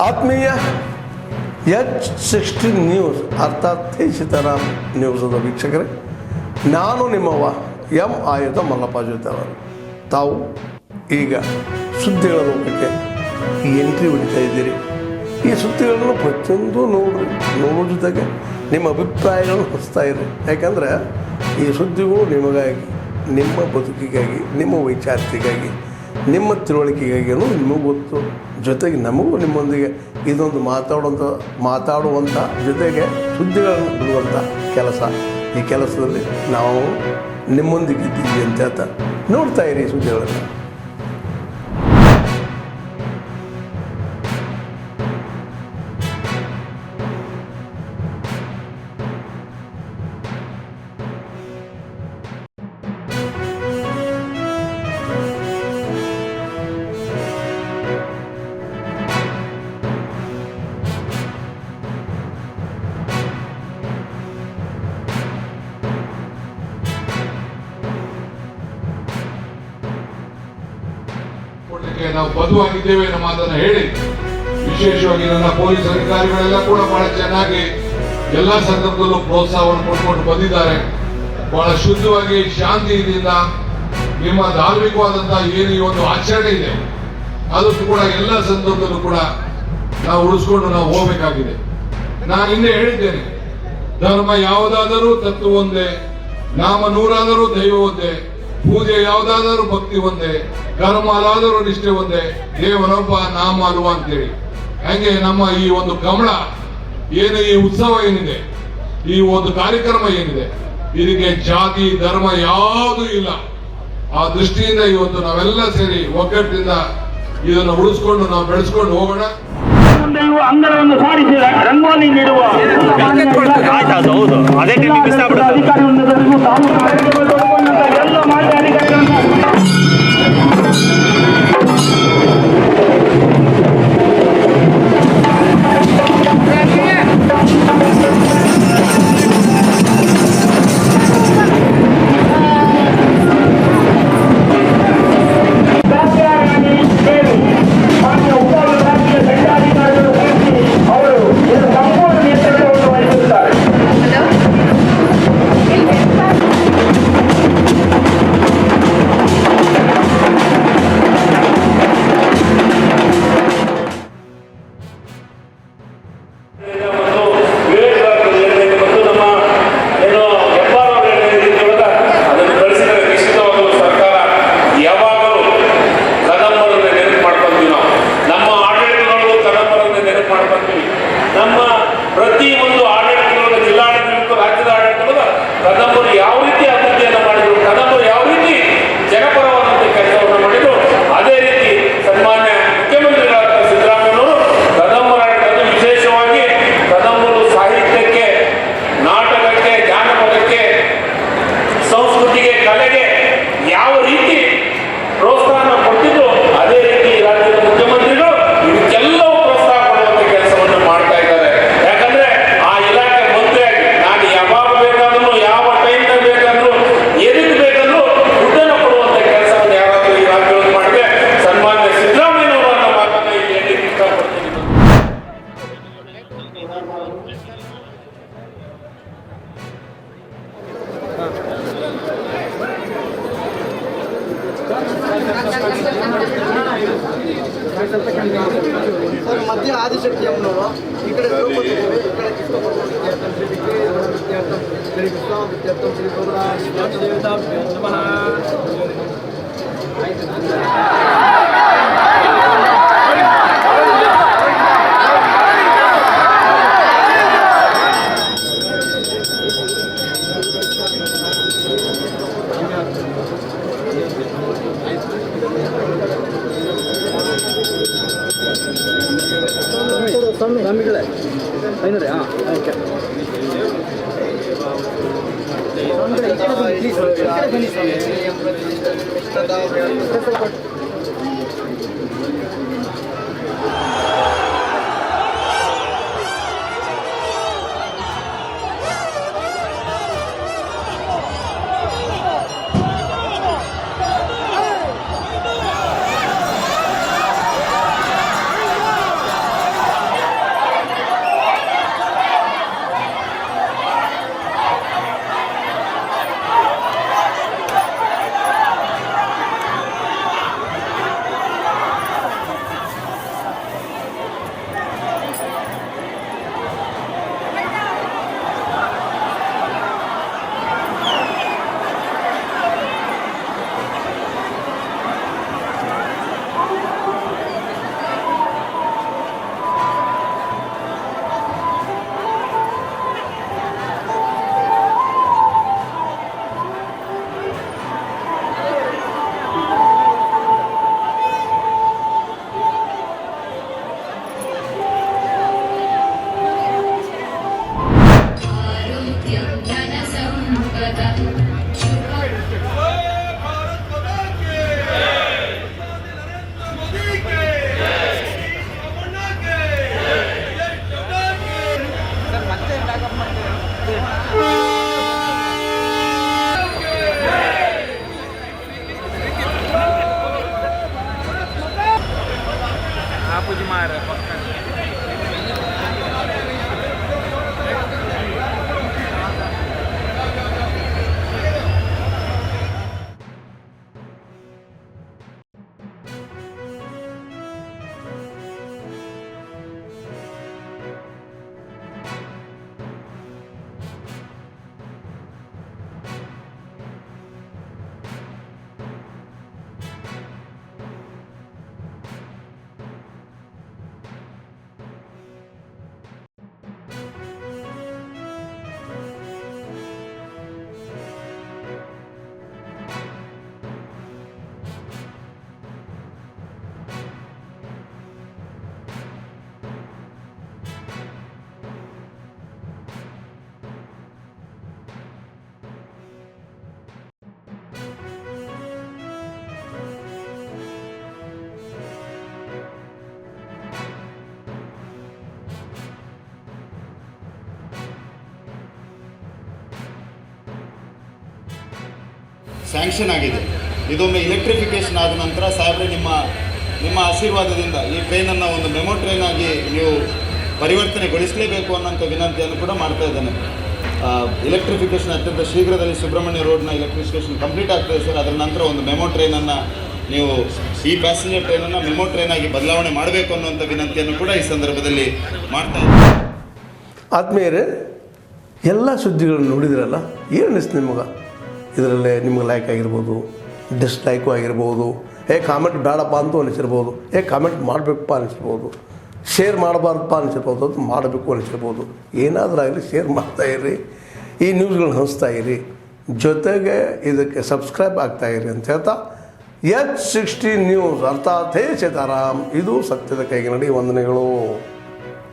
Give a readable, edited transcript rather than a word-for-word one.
ಆತ್ಮೀಯ H16 news ಅರ್ಥಾತ್ ಸೀತಾರಾಮ್ ನ್ಯೂಸದ ವೀಕ್ಷಕರೇ, ನಾನು ನಿಮ್ಮವ ಎಂ ಆಯುಧ ಮಲ್ಲಪ್ಪ ಜೊತೆಯವರು. ತಾವು ಈಗ ಸುದ್ದಿಗಳ ಲೋಕಕ್ಕೆ ಎಂಟ್ರಿ ಹೊಡಿತಾ ಇದ್ದೀರಿ. ಈ ಸುದ್ದಿಗಳನ್ನು ಪ್ರತಿಯೊಂದು ನೋಡೋ ಜೊತೆಗೆ ನಿಮ್ಮ ಅಭಿಪ್ರಾಯಗಳನ್ನು ಹೊಸ್ತಾ ಇರಿ. ಯಾಕಂದರೆ ಈ ಸುದ್ದಿಗಳು ನಿಮಗಾಗಿ, ನಿಮ್ಮ ಬದುಕಿಗಾಗಿ, ನಿಮ್ಮ ವೈಚಾರಿಕೆಗಾಗಿ, ನಿಮ್ಮ ತಿಳುವಳಿಕೆಗಾಗಿ ಅನ್ನೋದು ನಿಮಗೂ ಗೊತ್ತು. ಜೊತೆಗೆ ನಮಗೂ ನಿಮ್ಮೊಂದಿಗೆ ಇದೊಂದು ಮಾತಾಡುವಂಥ ಜೊತೆಗೆ ಸುದ್ದಿಗಳನ್ನು ಬಿಡುವಂಥ ಕೆಲಸ. ಈ ಕೆಲಸದಲ್ಲಿ ನಾವು ನಿಮ್ಮೊಂದಿಗೆ ಇದ್ದೀವಿ ಅಂತ ಹೇಳ್ತಾ ನೋಡ್ತಾ ಇರಿ ಸುದ್ದಿಗಳನ್ನು. ನಾವು ಬದುವಾಗಿದ್ದೇವೆ ನಮ್ಮ ಮಾತನ್ನ ಹೇಳಿ, ವಿಶೇಷವಾಗಿ ನನ್ನ ಪೊಲೀಸ್ ಅಧಿಕಾರಿಗಳೆಲ್ಲ ಕೂಡ ಬಹಳ ಚೆನ್ನಾಗಿ ಎಲ್ಲಾ ಸಂದರ್ಭದಲ್ಲೂ ಪ್ರೋತ್ಸಾಹವನ್ನು ಕೊಟ್ಕೊಂಡು ಬಂದಿದ್ದಾರೆ. ಬಹಳ ಶುದ್ಧವಾಗಿ ಶಾಂತಿಯಿಂದ ನಿಮ್ಮ ಧಾರ್ಮಿಕವಾದಂತಹ ಏನು ಈ ಒಂದು ಆಚರಣೆ ಇದೆ ಅದಕ್ಕೂ ಕೂಡ ಎಲ್ಲ ಸಂದರ್ಭದಲ್ಲೂ ಕೂಡ ನಾವು ಉಳಿಸ್ಕೊಂಡು ನಾವು ಹೋಗಬೇಕಾಗಿದೆ. ನಾನು ಹಿಂದೆ ಹೇಳಿದ್ದೇನೆ, ಧರ್ಮ ಯಾವುದಾದರೂ ತತ್ವ ಒಂದೇ, ನಾಮ ನೂರಾದರೂ ದೈವ ಒಂದೇ, ಪೂಜೆ ಯಾವುದಾದರೂ ಭಕ್ತಿ ಒಂದೇ, ಕರ್ಮ ಅಲಾದರೂ ನಿಷ್ಠೆ ಒಂದೇ, ದೇವನೊಬ್ಬ ನಾಮ ಅಲ್ವಾ ಅಂತೇಳಿ. ಹಂಗೆ ನಮ್ಮ ಈ ಒಂದು ಕಮಲ ಏನು, ಈ ಉತ್ಸವ ಏನಿದೆ, ಈ ಒಂದು ಕಾರ್ಯಕ್ರಮ ಏನಿದೆ, ಇದಕ್ಕೆ ಜಾತಿ ಧರ್ಮ ಯಾವುದೂ ಇಲ್ಲ. ಆ ದೃಷ್ಟಿಯಿಂದ ಇವತ್ತು ನಾವೆಲ್ಲ ಸೇರಿ ಒಗ್ಗಟ್ಟಿನಿಂದ ಇದನ್ನು ಉಳಿಸ್ಕೊಂಡು ನಾವು ಬೆಳೆಸ್ಕೊಂಡು ಹೋಗೋಣ. ಅಂಗಳವನ್ನು ಸಾರಿಸಿ ರಂಗೋಲಿ ನೀಡುವ ಅಧಿಕಾರಿಗಳಿಗೂ ಎಲ್ಲ ಮಾಹಿತಿ ಅಧಿಕಾರಿಗಳನ್ನು ಮಧ್ಯ ಆದಿಶಕ್ತಿ ಅಮ್ಮನವರು ಈ ಕಡೆ ದ್ರೌಪದಿ ದೇವಿ, ಈ ಕಡೆ ಕೃಷ್ಣ ವಿದ್ಯಾರ್ಥಂ ಶ್ರೀ ವಿದ್ಯಾರ್ಥಂ ಶ್ರೀ ಕೃಷ್ಣ ವಿದ್ಯಾರ್ಥಂ ಶ್ರೀ ದೇವತಾ ನಮಃ. ಸ್ವಾಮಿಗಳೇ ಐನೂರೇ? ಹಾಂ, ಓಕೆ. बापूजी महाराज ಸ್ಯಾಂಕ್ಷನ್ ಆಗಿದೆ. ಇದೊಮ್ಮೆ ಇಲೆಕ್ಟ್ರಿಫಿಕೇಷನ್ ಆದ ನಂತರ ಸಾಹೇಬ್ರೆ ನಿಮ್ಮ ಆಶೀರ್ವಾದದಿಂದ ಈ ಟ್ರೈನನ್ನು ಒಂದು ಮೆಮೊ ಟ್ರೈನ್ ಆಗಿ ನೀವು ಪರಿವರ್ತನೆಗೊಳಿಸಲೇಬೇಕು ಅನ್ನೋಂಥ ವಿನಂತಿಯನ್ನು ಕೂಡ ಮಾಡ್ತಾ ಇದ್ದೇನೆ. ಇಲೆಕ್ಟ್ರಿಫಿಕೇಷನ್ ಅತ್ಯಂತ ಶೀಘ್ರದಲ್ಲಿ ಸುಬ್ರಹ್ಮಣ್ಯ ರೋಡ್ನ ಇಲೆಕ್ಟ್ರಿಫಿಕೇಷನ್ ಕಂಪ್ಲೀಟ್ ಆಗ್ತದೆ ಸರ್. ಅದರ ನಂತರ ಒಂದು ಮೆಮೊ ಟ್ರೈನನ್ನು ನೀವು ಈ ಪ್ಯಾಸೆಂಜರ್ ಟ್ರೈನನ್ನು ಮೆಮೊ ಟ್ರೈನ್ ಆಗಿ ಬದಲಾವಣೆ ಮಾಡಬೇಕು ಅನ್ನುವಂಥ ವಿನಂತಿಯನ್ನು ಕೂಡ ಈ ಸಂದರ್ಭದಲ್ಲಿ ಮಾಡ್ತಾ ಇದ್ದೇನೆ. ಆದ್ಮೇಲೆ ಎಲ್ಲ ಸುದ್ದಿಗಳನ್ನು ನೋಡಿದ್ರಲ್ಲ, ಏನು ಅನಿಸ್ತು ನಿಮಗೆ? ಇದರಲ್ಲೇ ನಿಮ್ಗೆ ಲೈಕ್ ಆಗಿರ್ಬೋದು, ಡಿಸ್ಲೈಕು ಆಗಿರ್ಬೋದು, ಕಾಮೆಂಟ್ ಬೇಡಪ್ಪ ಅಂತೂ ಅನಿಸಿರ್ಬೋದು, ಕಾಮೆಂಟ್ ಮಾಡಬೇಕಪ್ಪ ಅನಿಸಿರ್ಬೋದು, ಶೇರ್ ಮಾಡಬಾರ್ದಪ್ಪ ಅನಿಸಿರ್ಬೋದು, ಅದು ಮಾಡಬೇಕು ಅನಿಸಿರ್ಬೋದು. ಏನಾದರೂ ಆಗಲಿ ಶೇರ್ ಮಾಡ್ತಾಯಿರಿ, ಈ ನ್ಯೂಸ್ಗಳನ್ನ ಹಂಚ್ತಾ ಇರಿ, ಜೊತೆಗೆ ಇದಕ್ಕೆ ಸಬ್ಸ್ಕ್ರೈಬ್ ಆಗ್ತಾಯಿರಿ ಅಂತ ಹೇಳ್ತಾ H16 ನ್ಯೂಸ್ ಅರ್ಥಾತ್ ಹೇ ಸೀತಾರಾಮ್, ಇದು ಸತ್ಯದ ಕೈಗೆ ನಡಿ. ವಂದನೆಗಳು.